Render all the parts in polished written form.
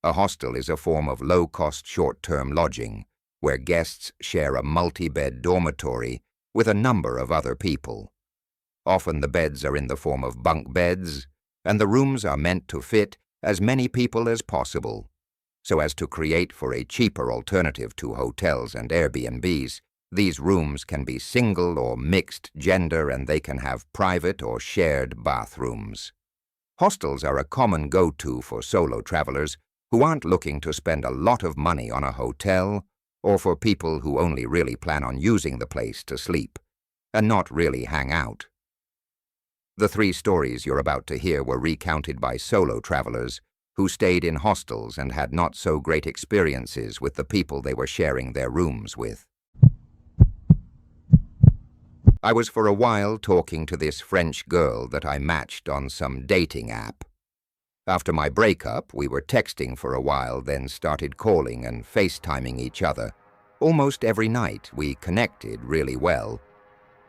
A hostel is a form of low-cost short-term lodging where guests share a multi-bed dormitory with a number of other people. Often the beds are in the form of bunk beds, and the rooms are meant to fit as many people as possible, so as to create for a cheaper alternative to hotels and Airbnbs. These rooms can be single or mixed gender, and they can have private or shared bathrooms. Hostels are a common go-to for solo travelers who aren't looking to spend a lot of money on a hotel, or for people who only really plan on using the place to sleep and not really hang out. The 3 stories you're about to hear were recounted by solo travelers who stayed in hostels and had not so great experiences with the people they were sharing their rooms with. I was for a while talking to this French girl that I matched on some dating app. After my breakup, we were texting for a while, then started calling and FaceTiming each other. Almost every night we connected really well.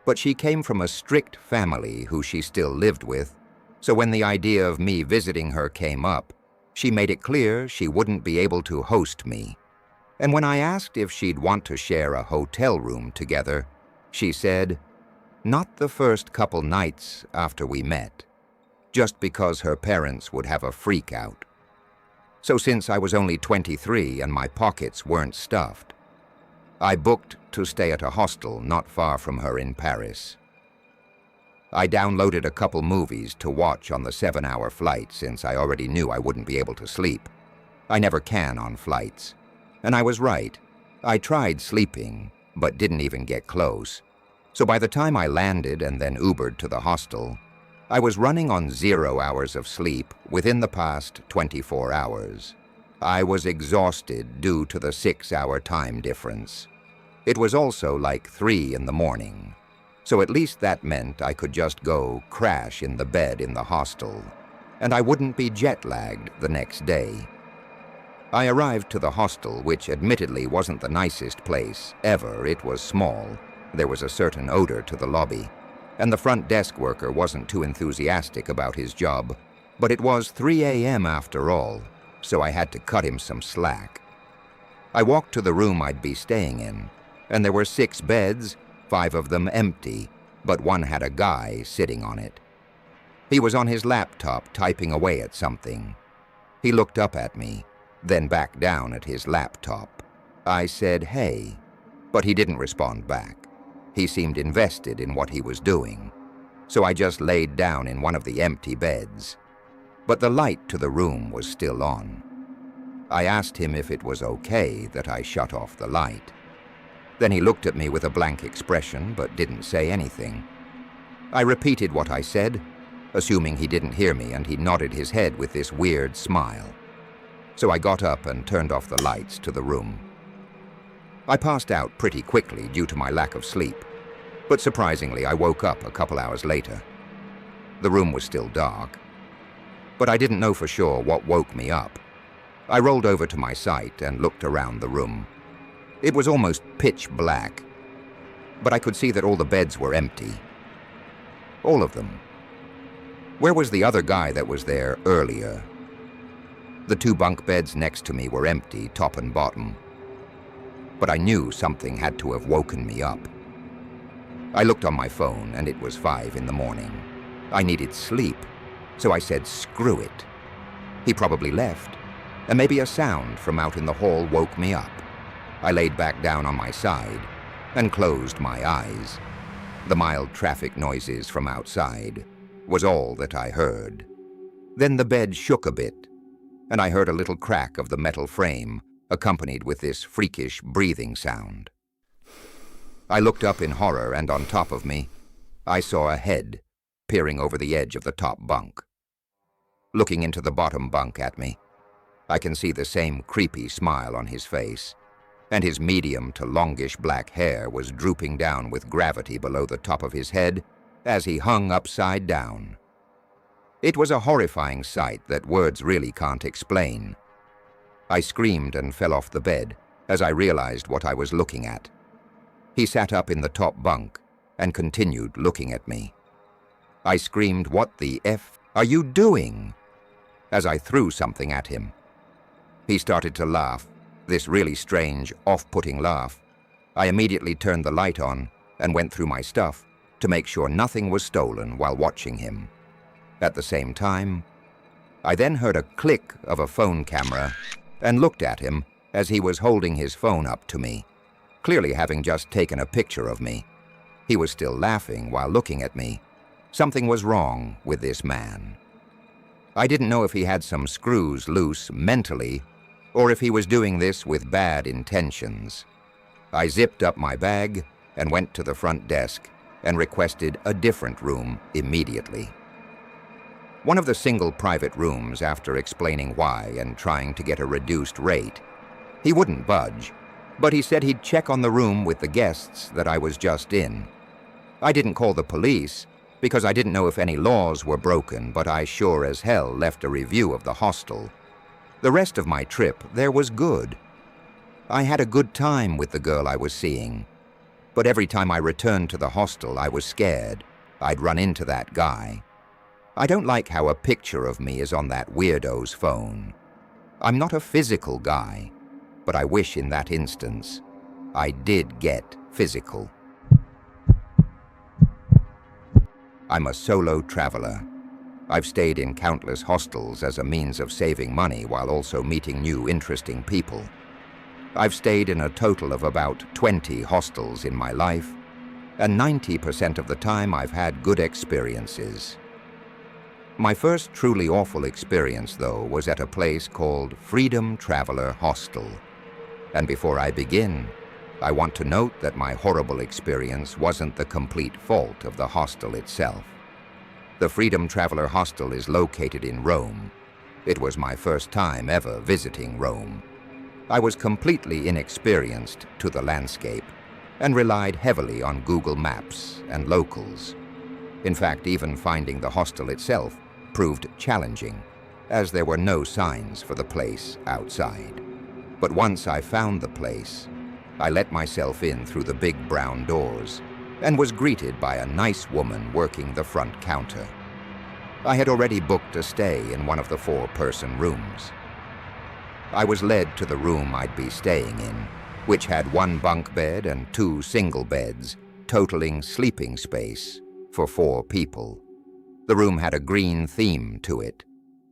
But she came from a strict family who she still lived with, so when the idea of me visiting her came up, she made it clear she wouldn't be able to host me. And when I asked if she'd want to share a hotel room together, she said, not the first couple nights after we met, just because her parents would have a freak out. So since I was only 23 and my pockets weren't stuffed, I booked to stay at a hostel not far from her in Paris. I downloaded a couple movies to watch on the 7-hour flight since I already knew I wouldn't be able to sleep. I never can on flights. And I was right. I tried sleeping, but didn't even get close. So by the time I landed and then Ubered to the hostel, I was running on 0 hours of sleep within the past 24 hours. I was exhausted due to the 6-hour time difference. It was also like 3 in the morning, so at least that meant I could just go crash in the bed in the hostel, and I wouldn't be jet-lagged the next day. I arrived to the hostel, which admittedly wasn't the nicest place ever. It was small. There was a certain odor to the lobby, and the front desk worker wasn't too enthusiastic about his job. But it was 3 a.m. after all, so I had to cut him some slack. I walked to the room I'd be staying in, and there were 6 beds, 5 of them empty, but one had a guy sitting on it. He was on his laptop typing away at something. He looked up at me, then back down at his laptop. I said, "Hey," but he didn't respond back. He seemed invested in what he was doing, so I just laid down in one of the empty beds. But the light to the room was still on. I asked him if it was okay that I shut off the light. Then he looked at me with a blank expression but didn't say anything. I repeated what I said, assuming he didn't hear me, and he nodded his head with this weird smile. So I got up and turned off the lights to the room. I passed out pretty quickly due to my lack of sleep, but surprisingly I woke up a couple hours later. The room was still dark, but I didn't know for sure what woke me up. I rolled over to my site and looked around the room. It was almost pitch black, but I could see that all the beds were empty. All of them. Where was the other guy that was there earlier? The 2 bunk beds next to me were empty, top and bottom. But I knew something had to have woken me up. I looked on my phone and it was 5 in the morning. I needed sleep, so I said, screw it. He probably left, and maybe a sound from out in the hall woke me up. I laid back down on my side and closed my eyes. The mild traffic noises from outside was all that I heard. Then the bed shook a bit, and I heard a little crack of the metal frame, accompanied with this freakish breathing sound. I looked up in horror, and on top of me, I saw a head peering over the edge of the top bunk. Looking into the bottom bunk at me, I can see the same creepy smile on his face, and his medium to longish black hair was drooping down with gravity below the top of his head as he hung upside down. It was a horrifying sight that words really can't explain. I screamed and fell off the bed as I realized what I was looking at. He sat up in the top bunk and continued looking at me. I screamed, "What the F are you doing?" as I threw something at him. He started to laugh, this really strange, off-putting laugh. I immediately turned the light on and went through my stuff to make sure nothing was stolen while watching him. At the same time, I then heard a click of a phone camera and looked at him as he was holding his phone up to me, clearly having just taken a picture of me. He was still laughing while looking at me. Something was wrong with this man. I didn't know if he had some screws loose mentally or if he was doing this with bad intentions. I zipped up my bag and went to the front desk and requested a different room immediately. One of the single private rooms, after explaining why and trying to get a reduced rate, he wouldn't budge, but he said he'd check on the room with the guests that I was just in. I didn't call the police because I didn't know if any laws were broken, but I sure as hell left a review of the hostel. The rest of my trip there was good. I had a good time with the girl I was seeing, but every time I returned to the hostel I was scared I'd run into that guy. I don't like how a picture of me is on that weirdo's phone. I'm not a physical guy, but I wish in that instance I did get physical. I'm a solo traveler. I've stayed in countless hostels as a means of saving money while also meeting new interesting people. I've stayed in a total of about 20 hostels in my life, and 90% of the time I've had good experiences. My first truly awful experience, though, was at a place called Freedom Traveler Hostel. And before I begin, I want to note that my horrible experience wasn't the complete fault of the hostel itself. The Freedom Traveler Hostel is located in Rome. It was my first time ever visiting Rome. I was completely inexperienced to the landscape and relied heavily on Google Maps and locals. In fact, even finding the hostel itself proved challenging, as there were no signs for the place outside. But once I found the place, I let myself in through the big brown doors and was greeted by a nice woman working the front counter. I had already booked a stay in one of the 4-person rooms. I was led to the room I'd be staying in, which had 1 bunk bed and 2 single beds, totaling sleeping space for 4 people. The room had a green theme to it,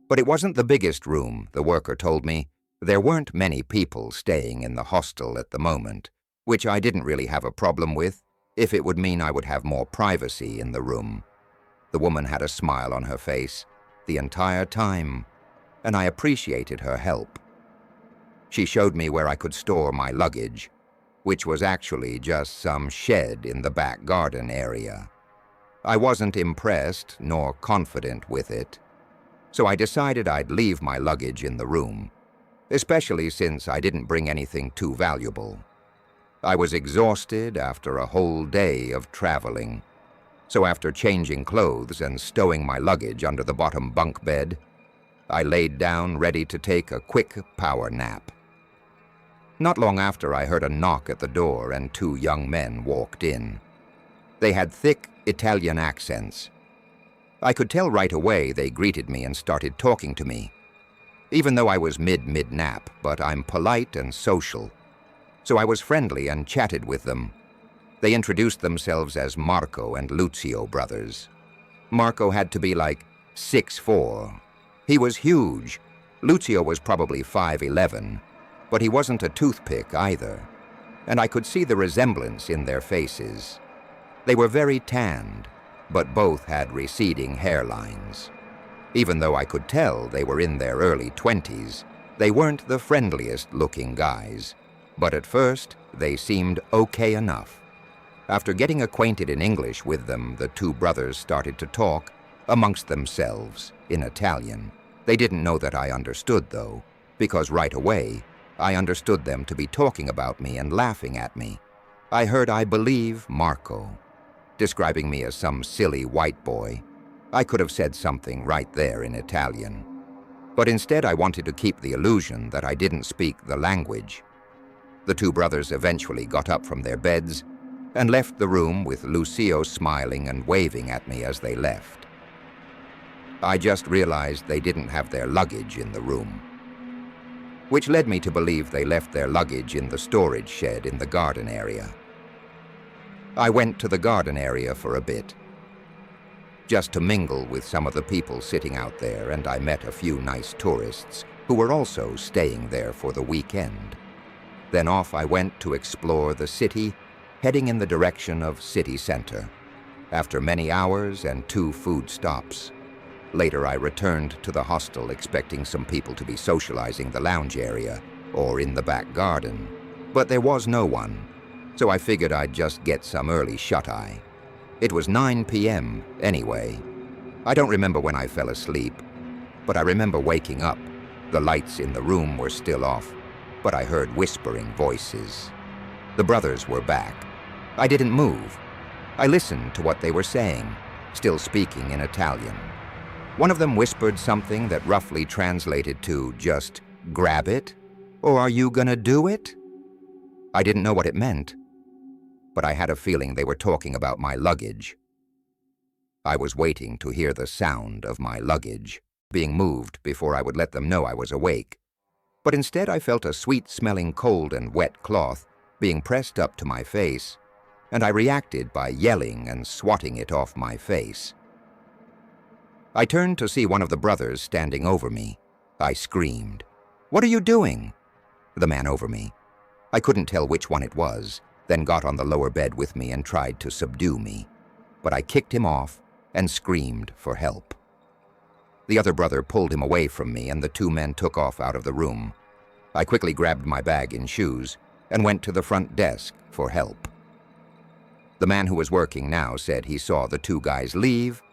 but it wasn't the biggest room, the worker told me. There weren't many people staying in the hostel at the moment, which I didn't really have a problem with, if it would mean I would have more privacy in the room. The woman had a smile on her face the entire time, and I appreciated her help. She showed me where I could store my luggage, which was actually just some shed in the back garden area. I wasn't impressed nor confident with it, so I decided I'd leave my luggage in the room, especially since I didn't bring anything too valuable. I was exhausted after a whole day of traveling, so after changing clothes and stowing my luggage under the bottom bunk bed, I laid down ready to take a quick power nap. Not long after, I heard a knock at the door and 2 young men walked in. They had thick Italian accents. I could tell right away they greeted me and started talking to me, even though I was mid-nap, but I'm polite and social, so I was friendly and chatted with them. They introduced themselves as Marco and Lucio brothers. Marco had to be like 6'4". He was huge. Lucio was probably 5'11", but he wasn't a toothpick either, and I could see the resemblance in their faces. They were very tanned, but both had receding hairlines. Even though I could tell they were in their early 20s, they weren't the friendliest-looking guys, but at first they seemed okay enough. After getting acquainted in English with them, the 2 brothers started to talk amongst themselves in Italian. They didn't know that I understood, though, because right away I understood them to be talking about me and laughing at me. I heard, I believe, Marco, describing me as some silly white boy. I could have said something right there in Italian. But instead I wanted to keep the illusion that I didn't speak the language. The 2 brothers eventually got up from their beds and left the room with Lucio smiling and waving at me as they left. I just realized they didn't have their luggage in the room. which led me to believe they left their luggage in the storage shed in the garden area. I went to the garden area for a bit, just to mingle with some of the people sitting out there, and I met a few nice tourists who were also staying there for the weekend. Then off I went to explore the city, heading in the direction of city center, after many hours and 2 food stops. Later I returned to the hostel expecting some people to be socializing the lounge area or in the back garden, but there was no one, so I figured I'd just get some early shut-eye. It was 9 p.m. anyway. I don't remember when I fell asleep, but I remember waking up. The lights in the room were still off, but I heard whispering voices. The brothers were back. I didn't move. I listened to what they were saying, still speaking in Italian. One of them whispered something that roughly translated to just, "Grab it," or "Are you gonna do it?" I didn't know what it meant, but I had a feeling they were talking about my luggage. I was waiting to hear the sound of my luggage being moved before I would let them know I was awake. But instead I felt a sweet-smelling cold and wet cloth being pressed up to my face, and I reacted by yelling and swatting it off my face. I turned to see one of the brothers standing over me. I screamed, "What are you doing?" The man over me. I couldn't tell which one it was, then got on the lower bed with me and tried to subdue me. But I kicked him off and screamed for help. The other brother pulled him away from me, and the 2 men took off out of the room. I quickly grabbed my bag and shoes and went to the front desk for help. The man who was working now said he saw the 2 guys leave,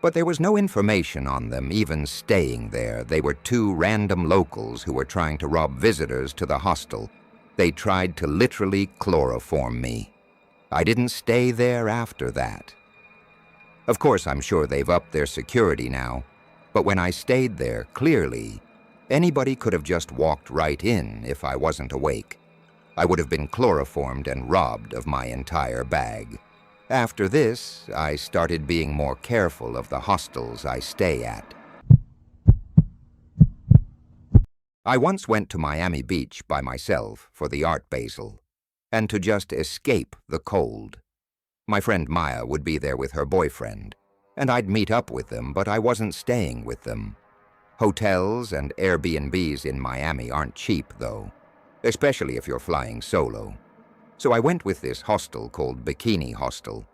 but there was no information on them even staying there. They were 2 random locals who were trying to rob visitors to the hostel. They tried to literally chloroform me. I didn't stay there after that. Of course, I'm sure they've upped their security now, but when I stayed there, clearly, anybody could have just walked right in if I wasn't awake. I would have been chloroformed and robbed of my entire bag. After this, I started being more careful of the hostels I stay at. I once went to Miami Beach by myself for the Art Basel, and to just escape the cold. My friend Maya would be there with her boyfriend, and I'd meet up with them, but I wasn't staying with them. Hotels and Airbnbs in Miami aren't cheap, though, especially if you're flying solo. So I went with this hostel called Bikini Hostel.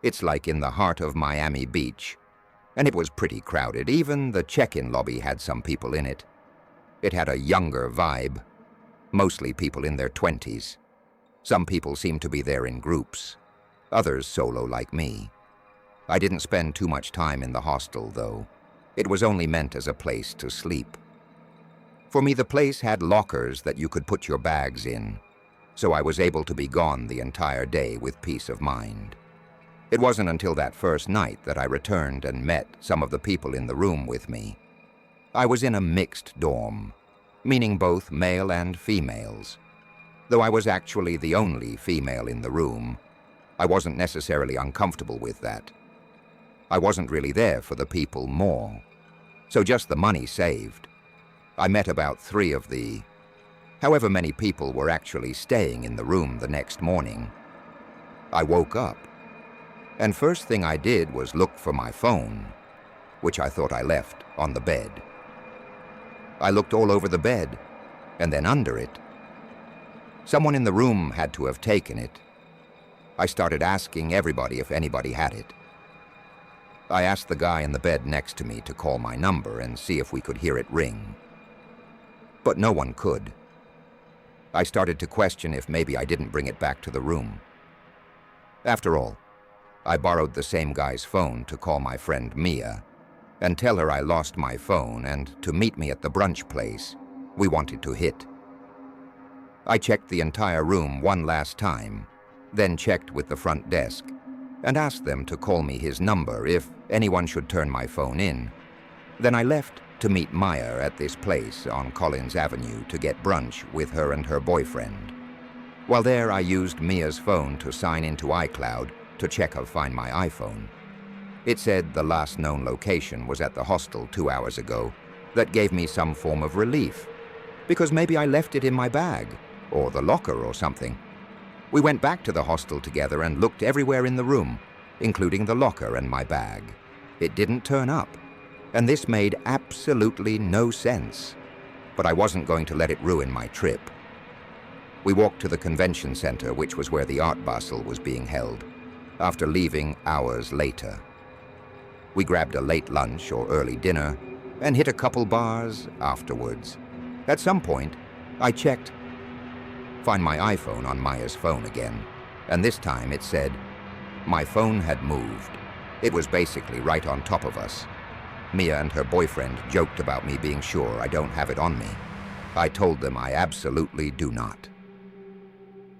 It's like in the heart of Miami Beach, and it was pretty crowded. Even the check-in lobby had some people in it. It had a younger vibe, mostly people in their 20s. Some people seemed to be there in groups, others solo like me. I didn't spend too much time in the hostel, though. It was only meant as a place to sleep. For me, the place had lockers that you could put your bags in, so I was able to be gone the entire day with peace of mind. It wasn't until that first night that I returned and met some of the people in the room with me. I was in a mixed dorm, meaning both male and females. Though I was actually the only female in the room, I wasn't necessarily uncomfortable with that. I wasn't really there for the people more, so just the money saved. I met about 3 of the however many people were actually staying in the room the next morning. I woke up, and first thing I did was look for my phone, which I thought I left on the bed. I looked all over the bed, and then under it. Someone in the room had to have taken it. I started asking everybody if anybody had it. I asked the guy in the bed next to me to call my number and see if we could hear it ring. But no one could. I started to question if maybe I didn't bring it back to the room. After all, I borrowed the same guy's phone to call my friend Mia and tell her I lost my phone and to meet me at the brunch place we wanted to hit. I checked the entire room one last time, then checked with the front desk and asked them to call me his number if anyone should turn my phone in. Then I left to meet Maya at this place on Collins Avenue to get brunch with her and her boyfriend. While there, I used Mia's phone to sign into iCloud to check how to find my iPhone. It said the last known location was at the hostel 2 hours ago. That gave me some form of relief. because maybe I left it in my bag, or the locker or something. We went back to the hostel together and looked everywhere in the room, including the locker and my bag. It didn't turn up, and this made absolutely no sense. But I wasn't going to let it ruin my trip. We walked to the convention center, which was where the art basel was being held, after leaving hours later. We grabbed a late lunch or early dinner and hit a couple bars afterwards. At some point, I checked, find my iPhone on Maya's phone again, and this time it said, my phone had moved. It was basically right on top of us. Mia and her boyfriend joked about me being sure I don't have it on me. I told them I absolutely do not.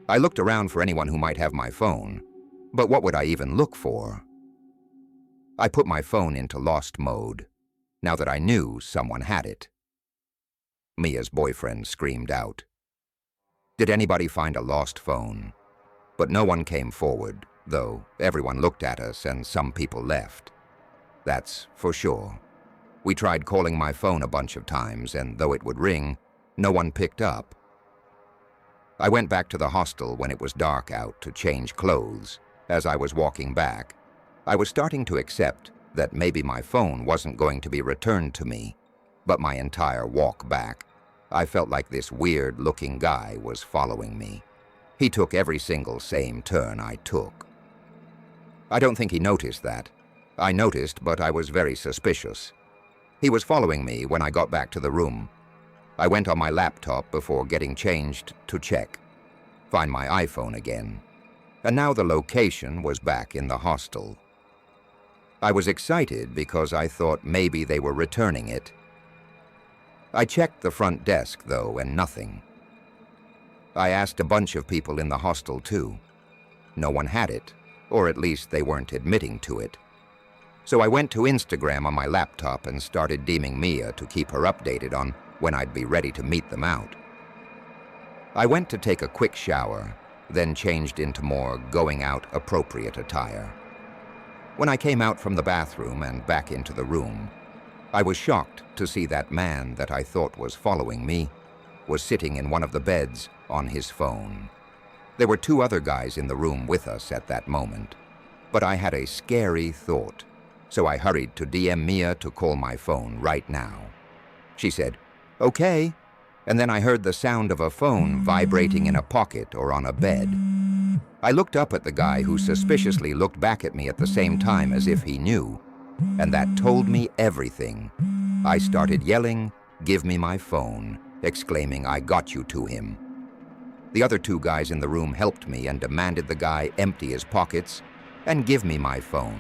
I looked around for anyone who might have my phone, but what would I even look for? I put my phone into lost mode, now that I knew someone had it. Mia's boyfriend screamed out. Did anybody find a lost phone? But no one came forward, though everyone looked at us and some people left. That's for sure. We tried calling my phone a bunch of times, and though it would ring, no one picked up. I went back to the hostel when it was dark out to change clothes. As I was walking back, I was starting to accept that maybe my phone wasn't going to be returned to me, but my entire walk back, I felt like this weird-looking guy was following me. He took every single same turn I took. I don't think he noticed that. I noticed, but I was very suspicious. He was following me when I got back to the room. I went on my laptop before getting changed to check, find my iPhone again, and now the location was back in the hostel. I was excited because I thought maybe they were returning it. I checked the front desk, though, and nothing. I asked a bunch of people in the hostel, too. No one had it, or at least they weren't admitting to it. So I went to Instagram on my laptop and started DMing Mia to keep her updated on when I'd be ready to meet them out. I went to take a quick shower, then changed into more going-out appropriate attire. When I came out from the bathroom and back into the room, I was shocked to see that man that I thought was following me was sitting in one of the beds on his phone. There were two other guys in the room with us at that moment, but I had a scary thought, so I hurried to DM Mia to call my phone right now. She said, "Okay," and then I heard the sound of a phone vibrating in a pocket or on a bed. I looked up at the guy who suspiciously looked back at me at the same time as if he knew, and that told me everything. I started yelling, "Give me my phone," exclaiming, "I got you to him." The other two guys in the room helped me and demanded the guy empty his pockets and give me my phone.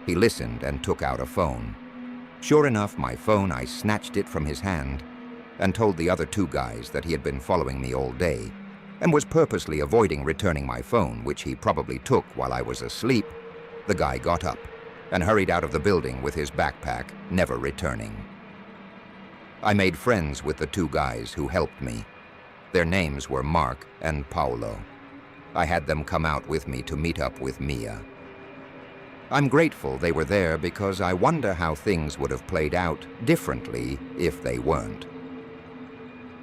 He listened and took out a phone. Sure enough, my phone, I snatched it from his hand and told the other two guys that he had been following me all day and was purposely avoiding returning my phone, which he probably took while I was asleep. The guy got up and hurried out of the building with his backpack, never returning. I made friends with the two guys who helped me. Their names were Mark and Paolo. I had them come out with me to meet up with Mia. I'm grateful they were there because I wonder how things would have played out differently if they weren't.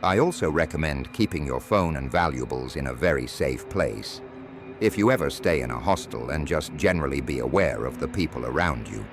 I also recommend keeping your phone and valuables in a very safe place. If you ever stay in a hostel, and just generally be aware of the people around you.